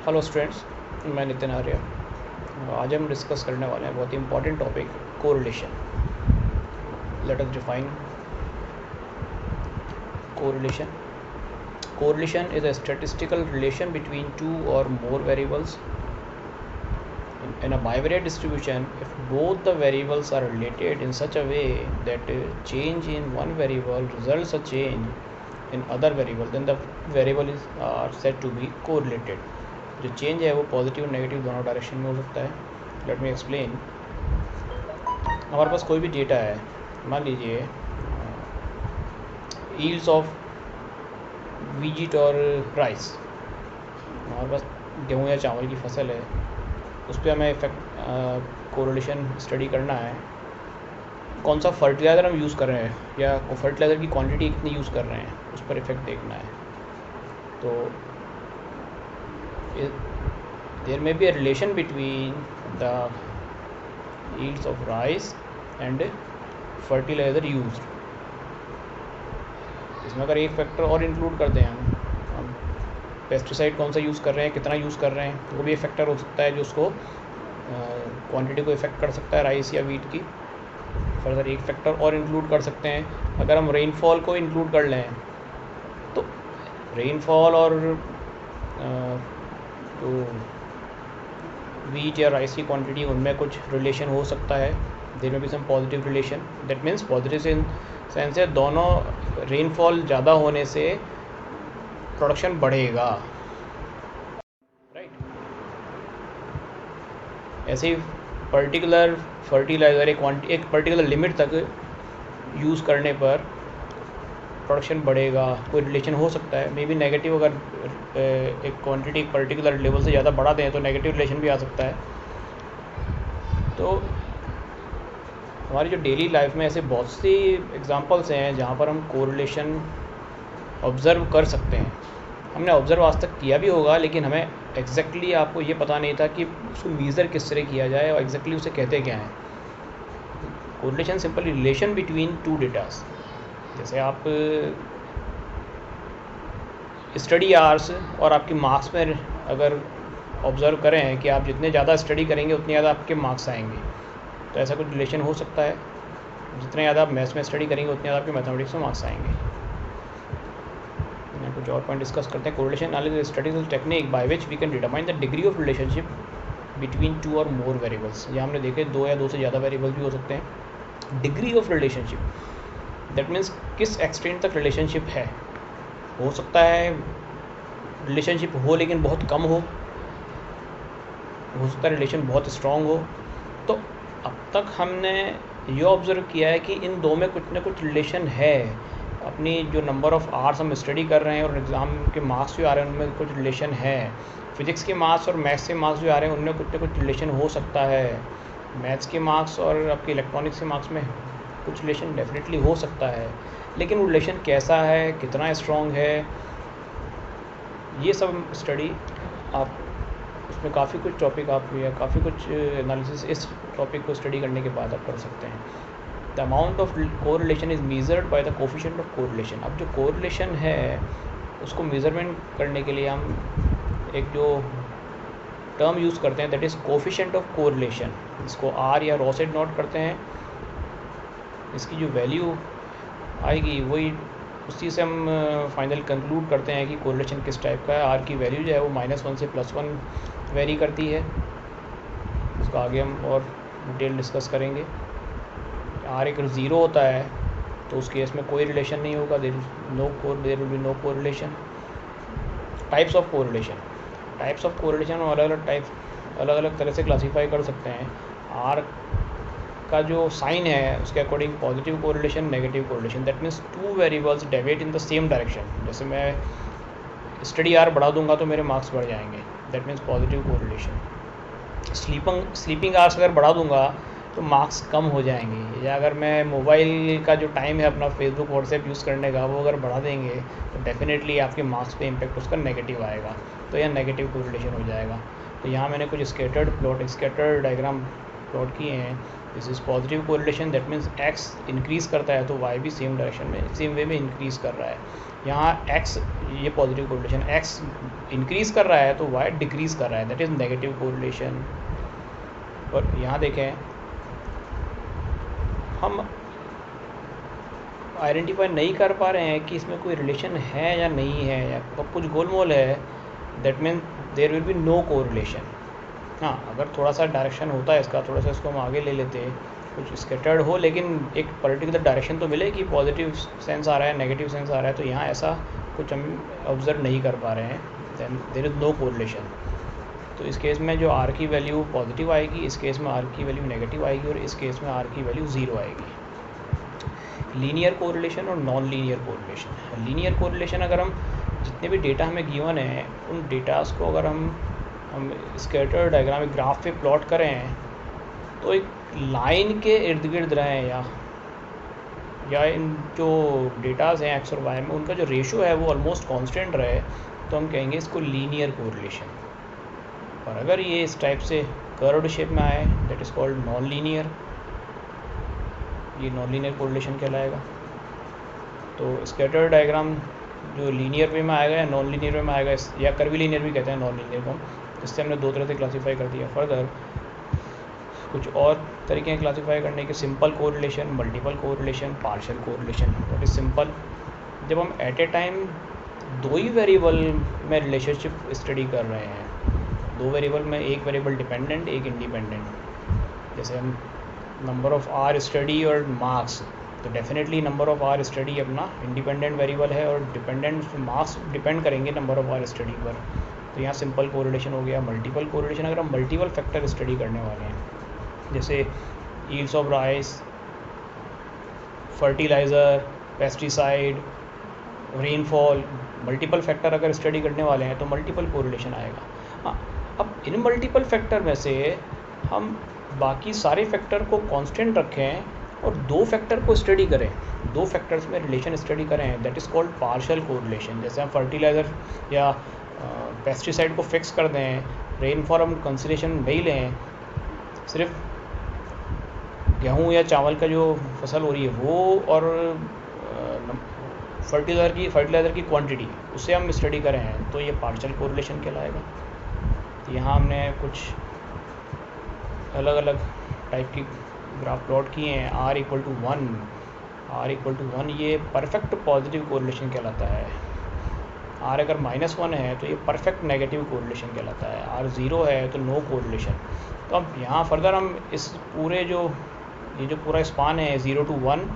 Hello students, मैं नितिन आर्य। आज हम डिस्कस करने वाले हैं बहुत ही important topic, correlation. Let us define correlation. Correlation is a statistical relation between two or more variables. In a bivariate distribution, if both the variables are related in such a way that change in one variable results a change in other variable, then the variable are said to be correlated. जो change है वो positive और negative दोनों direction में हो सकता है. Let me explain. हमारे पास कोई भी डेटा है, मान लीजिए यील्ड्स ऑफ वीट और राइस. हमारे पास गेहूँ या चावल की फसल है, उस पर हमें इफेक्ट कोरिलेशन स्टडी करना है. कौन सा फर्टिलाइज़र हम यूज़ कर रहे हैं या फर्टिलाइज़र की क्वांटिटी कितनी यूज़ कर रहे हैं, उस पर इफेक्ट देखना है. तो there may be a relation between the yields of rice and fertilizer used. इसमें अगर एक फैक्टर और इंक्लूड कर दें हम पेस्टिसाइड कौन सा यूज़ कर रहे हैं, कितना यूज़ कर रहे हैं, वो भी एक फैक्टर हो सकता है जो उसको क्वांटिटी को इफ़ेक्ट कर सकता है राइस या वीट की. फर्दर एक फैक्टर और इंक्लूड कर सकते हैं. अगर हम रेनफॉल को इंक्लूड कर लें तो रेनफॉल और तो वीट या राइस की क्वांटिटी, उनमें कुछ रिलेशन हो सकता है. देयर में भी some positive relation. That means positive in sense है दोनों रेनफॉल ज़्यादा होने से प्रोडक्शन बढ़ेगा, राइट. ऐसे ही पर्टिकुलर फर्टिलाइज़र एक पर्टिकुलर लिमिट तक यूज़ करने पर प्रोडक्शन बढ़ेगा, कोई रिलेशन हो सकता है. मे बी नेगेटिव, अगर एक क्वांटिटी एक पर्टिकुलर लेवल से ज़्यादा बढ़ा दें तो नेगेटिव रिलेशन भी आ सकता है. तो हमारी जो डेली लाइफ में ऐसे बहुत सी एग्जांपल्स हैं जहाँ पर हम कोरिलेशन ऑब्ज़र्व कर सकते हैं. हमने ऑब्ज़र्व आज तक किया भी होगा, लेकिन हमें एग्जैक्टली आपको ये पता नहीं था कि उसको मीज़र किस तरह किया जाए और एग्जैक्टली उसे कहते क्या हैं. Correlation simply relation between two datas. जैसे आप स्टडी आवर्स और आपके मार्क्स में अगर ऑब्ज़र्व करें कि आप जितने ज़्यादा स्टडी करेंगे उतने ज़्यादा आपके मार्क्स आएंगे, तो ऐसा कुछ रिलेशन हो सकता है. जितने ज़्यादा आप मैथ्स में स्टडी करेंगे उतने ज़्यादा आपके मैथमेटिक्स में मार्क्स आएंगे. कुछ और पॉइंट डिस्कस करते हैं. Correlation analysis statistical technique by which we can determine the degree of relationship between two और मोर वेरिएबल्स. यहाँ हमने देखे दो या दो से ज़्यादा वेरिएबल्स भी हो सकते हैं. Degree of relationship, that means किस एक्सटेंट तक रिलेशनशिप है. हो सकता है रिलेशनशिप हो लेकिन बहुत कम हो सकता है रिलेशन बहुत स्ट्रॉन्ग हो. तो अब तक हमने ये ऑब्ज़र्व किया है कि इन दो में कुछ ना कुछ रिलेशन है. अपनी जो नंबर ऑफ आवर्स हम स्टडी कर रहे हैं और एग्ज़ाम के मार्क्स जो आ रहे हैं उनमें कुछ रिलेशन है. फिज़िक्स के मार्क्स और मैथ्स के मार्क्स जो आ रहे हैं उनमें कुछ ना कुछ रिलेशन हो सकता है. मैथ्स के मार्क्स और आपके इलेक्ट्रॉनिक्स के मार्क्स में कुछ रिलेशन डेफिनेटली हो सकता है, लेकिन वो रिलेशन कैसा है, कितना स्ट्रॉन्ग है, ये सब स्टडी आप उसमें काफ़ी कुछ टॉपिक आप या काफ़ी कुछ एनालिसिस इस टॉपिक को स्टडी करने के बाद आप कर सकते हैं. The amount of correlation is measured by the coefficient of correlation. अब जो कोरिलेशन है उसको मेज़रमेंट करने के लिए हम एक जो टर्म यूज़ करते हैं that is coefficient of correlation. इसको आर या रॉ से नोट करते हैं. इसकी जो वैल्यू आएगी वही उसी से हम फाइनल कंक्लूड करते हैं कि कोरिलेशन किस टाइप का है. आर की वैल्यू जो है वो -1 से +1 वेरी करती है. उसका आगे हम और डिटेल डिस्कस करेंगे. आर एक 0 होता है तो उस केस में कोई रिलेशन नहीं होगा. There will be no correlation. Types of correlation हम अलग अलग तरह से क्लासीफाई कर सकते हैं. आर का जो साइन है उसके according positive correlation, negative correlation. That means two variables deviate in the same direction. जैसे मैं स्टडी आर बढ़ा दूंगा तो मेरे मार्क्स बढ़ जाएंगे, that means positive correlation. Sleeping hours अगर बढ़ा दूंगा तो मार्क्स कम हो जाएंगे. या अगर मैं मोबाइल का जो टाइम है अपना फेसबुक व्हाट्सएप यूज़ करने का वो अगर बढ़ा देंगे तो डेफिनेटली आपके मार्क्स पे इम्पेक्ट उसका नेगेटिव आएगा. तो यह नेगेटिव कोरिलेशन हो जाएगा. तो यहाँ मैंने कुछ स्कैटर्ड डायग्राम प्लॉट किए हैं, this is positive correlation, that means x increase करता है तो वाई भी सेम डायरेक्शन में सेम वे में इंक्रीज़ कर रहा है। यहाँ एक्स, ये पॉजिटिव कोरिलेशन, एक्स इंक्रीज़ कर रहा है तो वाई डिक्रीज़ कर रहा है, दैट इज़ नेगेटिव कोरिलेशन। और यहाँ देखें, हम आइडेंटिफाई नहीं कर पा रहे हैं कि इसमें कोई रिलेशन है या नहीं है, या कुछ गोलमोल है, that mean there will be no correlation. हाँ, अगर थोड़ा सा डायरेक्शन होता है इसका, थोड़ा सा इसको हम आगे ले लेते हैं, कुछ स्कैटर्ड हो, लेकिन एक पर्टिकुलर डायरेक्शन तो मिले कि पॉजिटिव सेंस आ रहा है, नेगेटिव सेंस आ रहा है, तो यहाँ ऐसा कुछ हम ऑब्ज़र्व नहीं कर पा रहे हैं, than there is no correlation. तो इस केस में जो आर की वैल्यू पॉजिटिव आएगी, इस केस में आर की वैल्यू नेगेटिव आएगी, और इस केस में आर की वैल्यू 0 आएगी। लीनियर कोरिलेशन और non linear correlation. Linear correlation, अगर हम जितने भी डेटा हमें गिवन है उन डेटास को अगर हम स्कैटर डायग्राम एक ग्राफ पे प्लॉट करें तो एक लाइन के इर्द गिर्द रहें, या इन जो डेटाज हैं एक्स और वाई में उनका जो रेशो है वो ऑलमोस्ट कांस्टेंट रहे, तो हम कहेंगे इसको लीनियर कोरिलेशन। और अगर ये इस टाइप से कर्व्ड शेप में आए, that is called non linear, ये नॉन लीनियर कोरिलेशन कहलाएगा। तो स्कैटर डायग्राम जो लीनियर वे में आएगा या नॉन लीनियर वे में आएगा, या कर्वी लीनियर भी कहते हैं नॉन लीनियर को, इससे हमने दो तरह से क्लासीफाई कर दिया। फर्दर कुछ और तरीके हैं क्लासीफाई करने के, simple correlation, multiple correlation, partial correlation. What is simple? जब हम एट ए टाइम दो ही वेरिएबल में रिलेशनशिप स्टडी कर रहे हैं, दो वेरिएबल में एक वेरिएबल डिपेंडेंट एक इंडिपेंडेंट, जैसे हम नंबर ऑफ आर स्टडी और मार्क्स, तो definitely number of hours study अपना इंडिपेंडेंट वेरिएबल है और डिपेंडेंट मार्क्स डिपेंड करेंगे नंबर ऑफ आर स्टडी पर, तो यहाँ सिंपल कोरिलेशन हो गया। मल्टीपल कोरिलेशन, अगर हम मल्टीपल फैक्टर स्टडी करने वाले हैं, जैसे yields of rice, fertiliser, pesticide, rainfall, multiple factor अगर स्टडी करने वाले हैं तो मल्टीपल कोरिलेशन आएगा। हाँ, अब इन मल्टीपल फैक्टर में से हम बाकी सारे फैक्टर को कांस्टेंट रखें और दो फैक्टर को स्टडी करें, दो फैक्टर्स में रिलेशन स्टडी करें, that is called partial correlation. जैसे हम फर्टिलाइज़र या पेस्टिसाइड को फिक्स कर दें, रेनफॉल हम कंसिडरेशन नहीं लें, सिर्फ गेहूँ या चावल का जो फसल हो रही है वो, और फर्टिलाइज़र की क्वांटिटी उससे हम स्टडी करें, तो ये पार्शियल कोरिलेशन कहलाएगा। तो यहाँ हमने कुछ अलग अलग टाइप की ग्राफ प्लॉट किए हैं। r = 1, r = 1 ये परफेक्ट पॉजिटिव कोरिलेशन कहलाता है। r अगर -1 है तो ये परफेक्ट नेगेटिव कोरिलेशन कहलाता है। r 0 है तो नो कोरिलेशन। तो अब यहाँ फर्दर हम इस पूरे ये जो पूरा स्पान है 0 to 1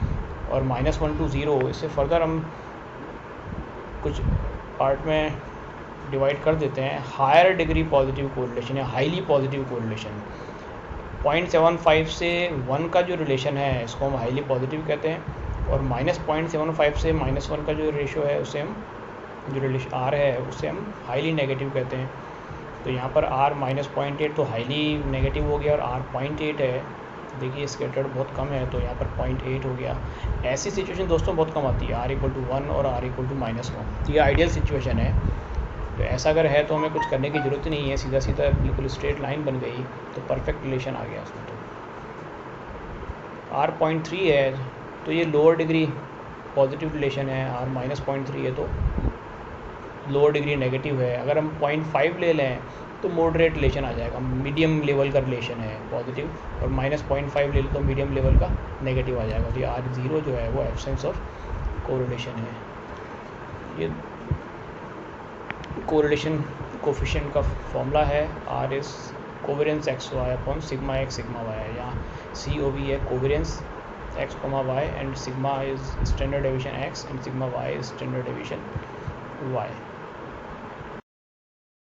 और -1 to 0, इससे फर्दर हम कुछ पार्ट में डिवाइड कर देते हैं। हायर डिग्री पॉजिटिव कोरिलेशन या हाईली पॉजिटिव कोरिलेशन, 0.75 से 1 का जो रिलेशन है इसको हम हाईली पॉजिटिव कहते हैं, और -0.75 से -1 का जो रेशो है उसे हम, जो रिलेशन r है उसे हम हाईली नेगेटिव कहते हैं। तो यहाँ पर r -0.8 तो हाईली नेगेटिव हो गया, और r 0.8 है, देखिए स्कैटर्ड बहुत कम है तो यहाँ पर 0.8 हो गया। ऐसी सिचुएशन दोस्तों बहुत कम आती है, r = 1 और r = -1, ये आइडियल सिचुएशन है। तो ऐसा अगर है तो हमें कुछ करने की ज़रूरत नहीं है, सीधा सीधा बिल्कुल स्ट्रेट लाइन बन गई तो परफेक्ट रिलेशन आ गया उसमें। तो r 0.3 है तो ये लोअर डिग्री पॉजिटिव रिलेशन है, r -0.3 है तो लोअर डिग्री नेगेटिव है। अगर हम 0.5 ले लें तो मॉडरेट रिलेशन आ जाएगा, मीडियम लेवल का रिलेशन है पॉजिटिव, और -0.5 ले लें तो मीडियम लेवल का नेगेटिव आ जाएगा। तो ये r 0 जो है वो एब्सेंस ऑफ कोरिलेशन है। ये कोरिलेशन कोफिशिएंट का फॉर्मूला है, r is covariance XY upon sigma x sigma y है। यहाँ COV है covariance x, y, and sigma is standard deviation x and sigma y is standard deviation y।